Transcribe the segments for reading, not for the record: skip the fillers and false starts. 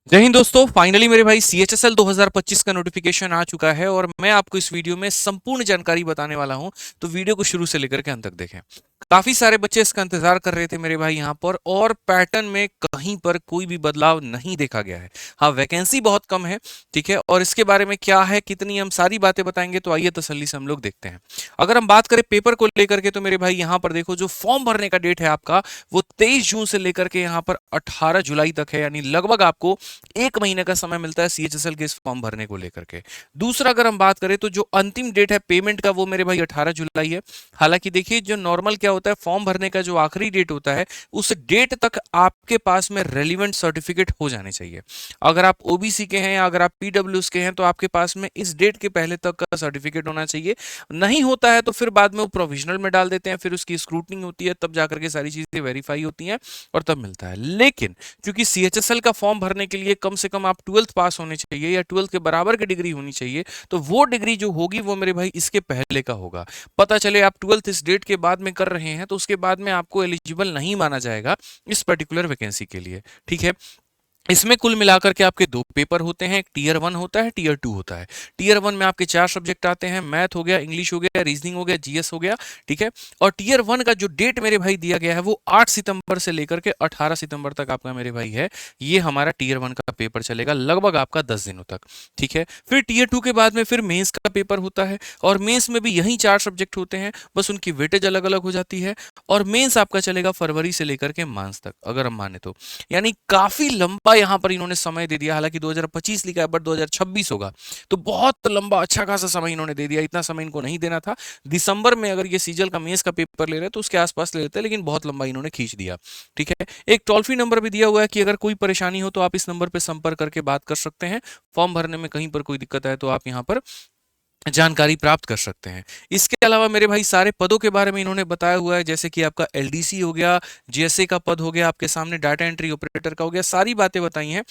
जय हिंद दोस्तों। फाइनली मेरे भाई CHSL 2025 का नोटिफिकेशन आ चुका है और मैं आपको इस वीडियो में संपूर्ण जानकारी बताने वाला हूं। तो वीडियो को शुरू से लेकर के अंत तक देखें। काफी सारे बच्चे इसका इंतजार कर रहे थे मेरे भाई यहाँ पर, और पैटर्न में कहीं पर कोई भी बदलाव नहीं देखा गया है। हाँ, वैकेंसी बहुत कम है, ठीक है। और इसके बारे में क्या है, कितनी, हम सारी बातें बताएंगे। तो आइए तसल्ली से हम लोग देखते हैं। अगर हम बात करें पेपर को लेकर के, तो मेरे भाई यहाँ पर देखो, जो फॉर्म भरने का डेट है आपका, वो 23 जून से लेकर के यहाँ पर 18 जुलाई तक है। यानी लगभग आपको एक महीने का समय मिलता है CHSL के इस फॉर्म भरने को लेकर के। दूसरा, अगर हम बात करें तो जो अंतिम डेट है पेमेंट का, वो मेरे भाई 18 जुलाई है। हालांकि देखिए, जो नॉर्मल क्या होता है, फॉर्म भरने का जो आखिरी डेट होता है, उस डेट तक आपके पास में रेलिवेंट सर्टिफिकेट हो जाने चाहिए। अगर आप OBC के हैं या अगर आप PWS के हैं, तो आपके पास में इस डेट के पहले तक का सर्टिफिकेट होना चाहिए। नहीं होता है तो फिर बाद में वो प्रोविजनल में डाल देते हैं, फिर उसकी स्क्रूटनिंग होती है, तब जाकर के सारी चीजें वेरीफाई होती हैं और तब मिलता है। लेकिन क्योंकि CHSL का फॉर्म भरने के लिए कम से कम आप 12th पास होने चाहिए या 12th के बराबर की डिग्री होनी चाहिए, तो वो डिग्री जो होगी वो मेरे भाई इसके पहले का होगा। पता चले आप 12th इस डेट के बाद में कर रहे हैं, तो उसके बाद में आपको एलिजिबल नहीं माना जाएगा इस पर्टिकुलर वैकेंसी के लिए, ठीक है। इसमें कुल मिलाकर के आपके दो पेपर होते हैं, एक टीयर 1 होता है, टीयर 2 होता है। टीयर 1 में आपके 4 सब्जेक्ट आते हैं, मैथ हो गया, इंग्लिश हो गया, रीजनिंग हो गया, GS हो गया, ठीक है। और टीयर 1 का जो डेट मेरे भाई दिया गया है, वो 8 सितंबर से लेकर के 18 सितंबर तक आपका मेरे भाई है। ये हमारा टीयर 1 का पेपर चलेगा लगभग आपका 10 दिनों तक, ठीक है। फिर टीयर 2 के बाद में फिर मेंस का पेपर होता है, और मेंस में भी यही 4 सब्जेक्ट होते हैं, बस उनकी वेटेज अलग अलग हो जाती है। और मेंस आपका चलेगा फरवरी से लेकर के मार्च तक, अगर हम माने तो। यानी काफी लंबा यहाँ पर इन्होंने समय दे दिया। हालांकि 2025 लिखा है, बट 2026 होगा, तो बहुत लंबा अच्छा खासा समय इन्होंने दे दिया। इतना समय इनको नहीं देना था। दिसंबर में अगर ये सीजल का मेंस का पेपर ले रहे हैं तो उसके आसपास ले लेते हैं, लेकिन बहुत लंबा इन्होंने खींच दिया, ठीक है। एक टोल फ्री नंबर भी दिया हुआ है कि अगर कोई परेशानी हो तो आप इस नंबर पर संपर्क करके बात कर सकते हैं। फॉर्म भरने में कहीं पर कोई दिक्कत है तो आप यहाँ पर जानकारी प्राप्त कर सकते हैं। इसके अलावा मेरे भाई सारे पदों के बारे में इन्होंने बताया हुआ है, जैसे कि आपका LDC हो गया, GSA का पद हो गया, आपके सामने डाटा एंट्री ऑपरेटर का हो गया, सारी बातें बताई हैं।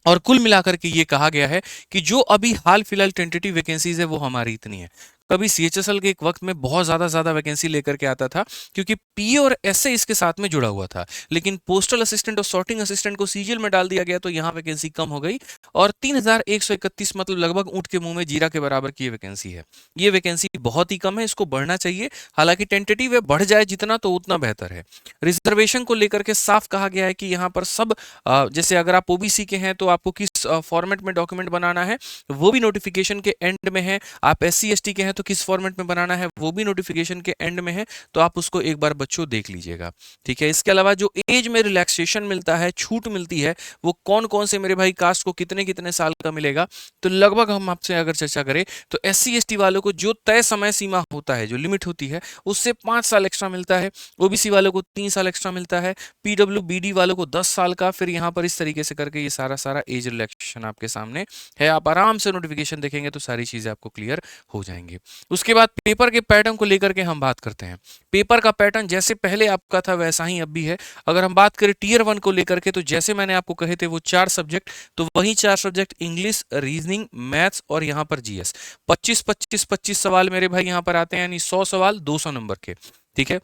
और कुल मिलाकर के ये कहा गया है कि जो अभी हाल फिलहाल टेंटेटिव वैकेंसीज है वो हमारी इतनी है। कभी CHSL के एक वक्त में बहुत ज्यादा वैकेंसी लेकर के आता था, क्योंकि PA और SA इसके साथ में जुड़ा हुआ था। लेकिन पोस्टल असिस्टेंट और सॉर्टिंग असिस्टेंट को सीजीएल में डाल दिया गया, तो यहाँ वैकेंसी कम हो गई। और 3131, मतलब लगभग ऊंट के मुंह में जीरा के बराबर की ये वैकेंसी है। ये वैकेंसी बहुत ही कम है, इसको बढ़ना चाहिए। हालांकि टेंटेटिव है, बढ़ जाए जितना तो उतना बेहतर है। रिजर्वेशन को लेकर के साफ कहा गया है कि यहाँ पर सब जैसे अगर आप OBC के हैं तो आपको किस फॉर्मेट में डॉक्यूमेंट बनाना है, वो भी नोटिफिकेशन के एंड में है। आप SC ST के हैं तो किस फॉर्मेट में बनाना है, वो भी नोटिफिकेशन के एंड में है। तो आप उसको एक बार बच्चों देख लीजिएगा, ठीक है। इसके अलावा जो एज में रिलैक्सेशन मिलता है, छूट मिलती है, वो कौन कौन से मेरे भाई कास्ट को कितने कितने साल का मिलेगा, तो लगभग हम आपसे अगर चर्चा करें तो SC ST वालों को जो तय समय सीमा होता है, जो लिमिट होती है, उससे 5 साल एक्स्ट्रा मिलता है। OBC वालों को 3 साल एक्स्ट्रा मिलता है। PWBD वालों को 10 साल का। फिर यहाँ पर इस तरीके से करके ये सारा एज रिलैक्सेशन आपके सामने है। आप आराम से नोटिफिकेशन देखेंगे तो सारी चीजें आपको क्लियर हो जाएंगी। उसके बाद पेपर के पैटर्न को लेकर के हम बात करते हैं। पेपर का पैटर्न जैसे पहले आपका था वैसा ही अब भी है। अगर हम बात करें टीयर 1 को लेकर के, तो जैसे मैंने आपको कहे थे वो 4 सब्जेक्ट, तो वही 4 सब्जेक्ट इंग्लिश, रीजनिंग, मैथ्स और यहाँ पर GS। 25 सवाल मेरे भाई यहाँ पर आते हैं, यानी 100 सवाल 200 नंबर के, ठीक है।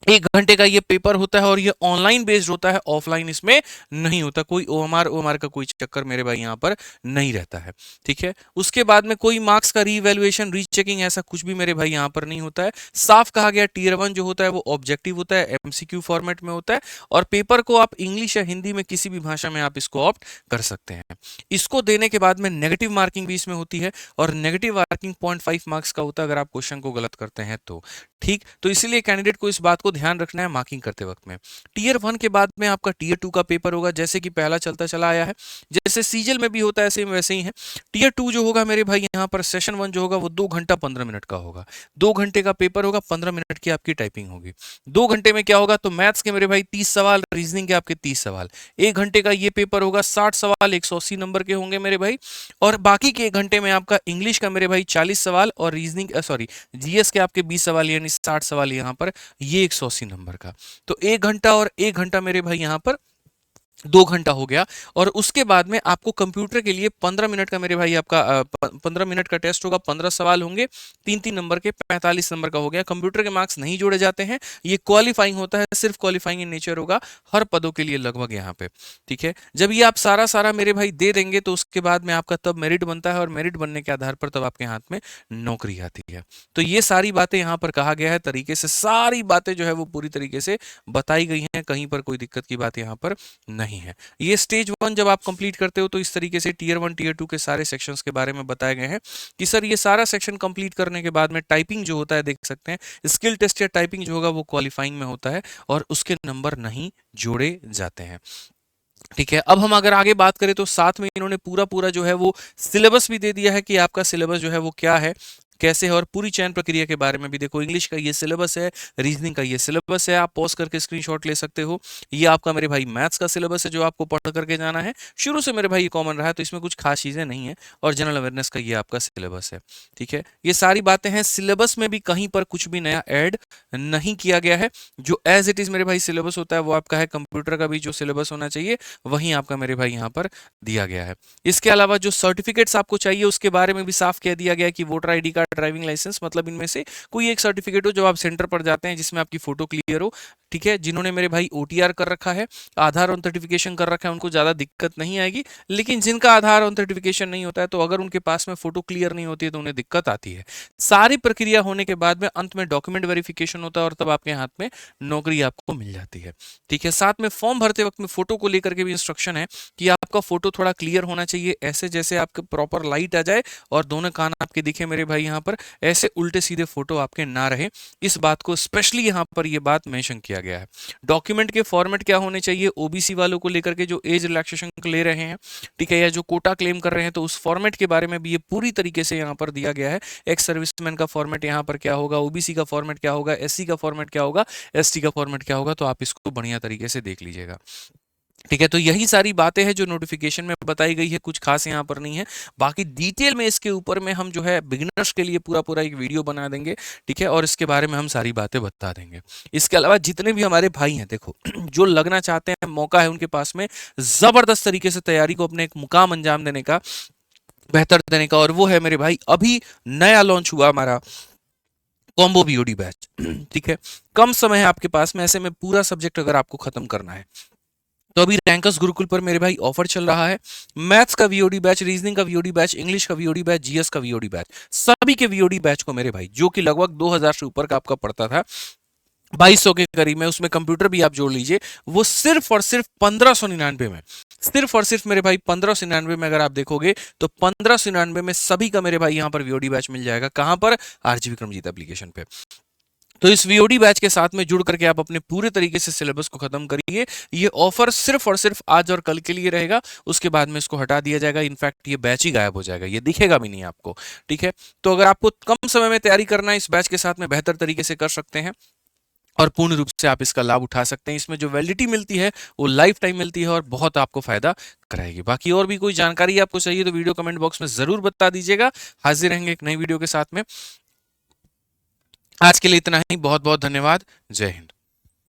1 घंटे का ये पेपर होता है और ये ऑनलाइन बेस्ड होता है, ऑफलाइन इसमें नहीं होता। कोई OMR का कोई चक्कर मेरे भाई यहाँ पर नहीं रहता है, ठीक है। उसके बाद में कोई मार्क्स का रीवैल्यूएशन, रीचेकिंग, ऐसा कुछ भी मेरे भाई यहाँ पर नहीं होता है। साफ कहा गया, टीयर 1 जो होता है वो ऑब्जेक्टिव होता है, MCQ फॉर्मेट में होता है। और पेपर को आप इंग्लिश या हिंदी में किसी भी भाषा में आप इसको ऑप्ट कर सकते हैं। इसको देने के बाद में नेगेटिव मार्किंग भी इसमें होती है, और नेगेटिव मार्किंग 0.5 मार्क्स का होता है अगर आप क्वेश्चन को गलत करते हैं तो, ठीक। तो इसीलिए कैंडिडेट को इस बात को ध्यान रखना है मार्किंग करते वक्त में। टीयर 1 के बाद में आपका टीयर 2 का पेपर होगा, जैसे कि पहला चलता चला आया है, जैसे सीजल में भी होता है सेम वैसे ही है। टीयर 2 जो होगा मेरे भाई यहाँ पर, सेशन 1 जो होगा वो 2 घंटा 15 मिनट का होगा। 2 घंटे का पेपर होगा, 15 मिनट की आपकी टाइपिंग होगी। 2 घंटे में क्या होगा, तो मैथ्स के मेरे भाई 30 सवाल, रीजनिंग के आपके 30 सवाल। 1 घंटे का ये पेपर होगा, 60 सवाल 180 नंबर के होंगे मेरे भाई। और बाकी के 1 घंटे में आपका इंग्लिश का मेरे भाई 40 सवाल, और रीजनिंग सॉरी GS के आपके 20 सवाल, यानी 60 सवाल यहाँ पर, ये 180 नंबर का। तो 1 घंटा और 1 घंटा मेरे भाई यहाँ पर 2 घंटा हो गया। और उसके बाद में आपको कंप्यूटर के लिए 15 मिनट का मेरे भाई आपका 15 मिनट का टेस्ट होगा, 15 सवाल होंगे, 3-3 नंबर के, 45 नंबर का हो गया। कंप्यूटर के मार्क्स नहीं जोड़े जाते हैं, ये क्वालिफाइंग होता है, सिर्फ क्वालिफाइंग इन नेचर होगा हर पदों के लिए लगभग यहाँ पे। ठीक है, जब ये आप सारा सारा मेरे भाई दे देंगे तो उसके बाद में आपका तब मेरिट बनता है, और मेरिट बनने के आधार पर तब आपके हाथ में नौकरी आती है। तो ये सारी बातें यहाँ पर कहा गया है तरीके से, सारी बातें जो है वो पूरी तरीके से बताई गई हैं, कहीं पर कोई दिक्कत की बात यहाँ पर नहीं है। ये स्टेज 1 जब आप कंप्लीट करते हो तो इस तरीके से टीयर 1 टीयर 2 के सारे सेक्शंस के बारे में बताए गए हैं कि सर ये सारा सेक्शन कंप्लीट करने के बाद में टाइपिंग जो होता है, देख सकते हैं स्किल टेस्ट या टाइपिंग जो होगा वो क्वालिफाइंग में होता है और उसके नंबर नहीं जोड़े जाते हैं। ठीक है, अब हम अगर आगे बात करें तो साथ में इन्होंने पूरा पूरा जो है वो सिलेबस भी दे दिया है कि आपका सिलेबस जो है वो क्या है, कैसे है, और पूरी चयन प्रक्रिया के बारे में भी देखो। इंग्लिश का ये सिलेबस है, रीजनिंग का ये सिलेबस है, आप पॉज करके स्क्रीनशॉट ले सकते हो। ये आपका मेरे भाई मैथ्स का सिलेबस है जो आपको पढ़ करके जाना है, शुरू से मेरे भाई ये कॉमन रहा है तो इसमें कुछ खास चीजें नहीं है। और जनरल अवेयरनेस का ये आपका सिलेबस है। ठीक है, ये सारी बातें हैं, सिलेबस में भी कहीं पर कुछ भी नया ऐड नहीं किया गया है। जो एज इट इज मेरे भाई सिलेबस होता है वो आपका है, कंप्यूटर का भी जो सिलेबस होना चाहिए वही आपका मेरे भाई यहाँ पर दिया गया है। इसके अलावा जो सर्टिफिकेट्स आपको चाहिए उसके बारे में भी साफ कह दिया गया है कि voter ID card, driving licence, मतलब इनमें से कोई एक सर्टिफिकेट हो जो आप सेंटर पर जाते हैं जिसमें आपकी फोटो क्लियर हो। ठीक है, जिन्होंने मेरे भाई ओटीआर कर रखा है, आधार ऑथेंटिफिकेशन कर रखा है, उनको ज्यादा दिक्कत नहीं आएगी। लेकिन जिनका आधार ऑथेंटिफिकेशन नहीं होता है तो अगर उनके पास में फोटो क्लियर नहीं होती है तो उन्हें दिक्कत आती है। सारी प्रक्रिया होने के बाद में अंत में डॉक्यूमेंट वेरिफिकेशन होता है और तब आपके हाथ में नौकरी आपको मिल जाती है। ठीक है, साथ में फॉर्म भरते वक्त में फोटो को लेकर के भी इंस्ट्रक्शन है कि आपका फोटो थोड़ा क्लियर होना चाहिए, ऐसे जैसे आपके प्रॉपर लाइट आ जाए और दोनों कान आपके दिखे मेरे भाई यहाँ पर, ऐसे उल्टे सीधे फोटो आपके ना रहे। इस बात को स्पेशली यहाँ पर ये बात मेंशन किया गया है। डॉक्यूमेंट के फॉर्मेट क्या होने चाहिए, ओबीसी वालों को लेकर के जो एज रिलैक्सेशन ले रहे हैं, ठीक है, या जो कोटा क्लेम कर रहे हैं, तो उस फॉर्मेट के बारे में भी ये पूरी तरीके से यहाँ पर दिया गया है। एक्स सर्विसमैन का फॉर्मेट यहाँ पर क्या होगा, ओबीसी का फॉर्मेट क्या होगा, एससी का फॉर्मेट क्या होगा, एसटी का फॉर्मेट क्या होगा, तो आप इसको बढ़िया तरीके से देख लीजिएगा। ठीक है, तो यही सारी बातें हैं जो नोटिफिकेशन में बताई गई है, कुछ खास यहाँ पर नहीं है। बाकी डिटेल में इसके ऊपर में हम जो है बिगिनर्स के लिए पूरा पूरा एक वीडियो बना देंगे। ठीक है, और इसके बारे में हम सारी बातें बता देंगे। इसके अलावा जितने भी हमारे भाई हैं देखो जो लगना चाहते हैं, मौका है उनके पास में जबरदस्त तरीके से तैयारी को अपने एक मुकाम अंजाम देने का, बेहतर देने का, और वो है मेरे भाई अभी नया लॉन्च हुआ हमारा कॉम्बो बीओडी बैच। ठीक है, कम समय है आपके पास में, ऐसे में पूरा सब्जेक्ट अगर आपको खत्म करना है तो अभी रैंकर्स गुरुकुल पर मेरे भाई ऑफर चल रहा है। मैथ्स का वीओडी बैच, रीजनिंग का वीओडी बैच, इंग्लिश का वीओडी बैच, जीएस का वीओडी बैच, सभी के वीओडी बैच को मेरे भाई, जो कि लगभग 2000 से ऊपर का आपका पड़ता था, 2200 के करीब में, उसमें कंप्यूटर भी आप जोड़ लीजिए, वो सिर्फ और सिर्फ 1599 में, सिर्फ और सिर्फ मेरे भाई 1599 में अगर आप देखोगे तो 1599 में सभी का मेरे भाई यहाँ पर वीओडी बैच मिल जाएगा। कहां पर? आरजी विक्रमजीत एप्लीकेशन पे। तो इस वीओडी बैच के साथ में जुड़ करके आप अपने पूरे तरीके से सिलेबस को खत्म करिए। ये ऑफर सिर्फ और सिर्फ आज और कल के लिए रहेगा, उसके बाद में इसको हटा दिया जाएगा। इनफैक्ट ये बैच ही गायब हो जाएगा, ये दिखेगा भी नहीं आपको। ठीक है, तो अगर आपको कम समय में तैयारी करना है, इस बैच के साथ में बेहतर तरीके से कर सकते हैं और पूर्ण रूप से आप इसका लाभ उठा सकते हैं। इसमें जो वैलिडिटी मिलती है वो लाइफ टाइम मिलती है और बहुत आपको फायदा कराएगी। बाकी और भी कोई जानकारी आपको चाहिए तो वीडियो कमेंट बॉक्स में जरूर बता दीजिएगा। हाजिर रहेंगे एक नई वीडियो के साथ में। आज के लिए इतना ही, बहुत बहुत धन्यवाद। जय हिंद।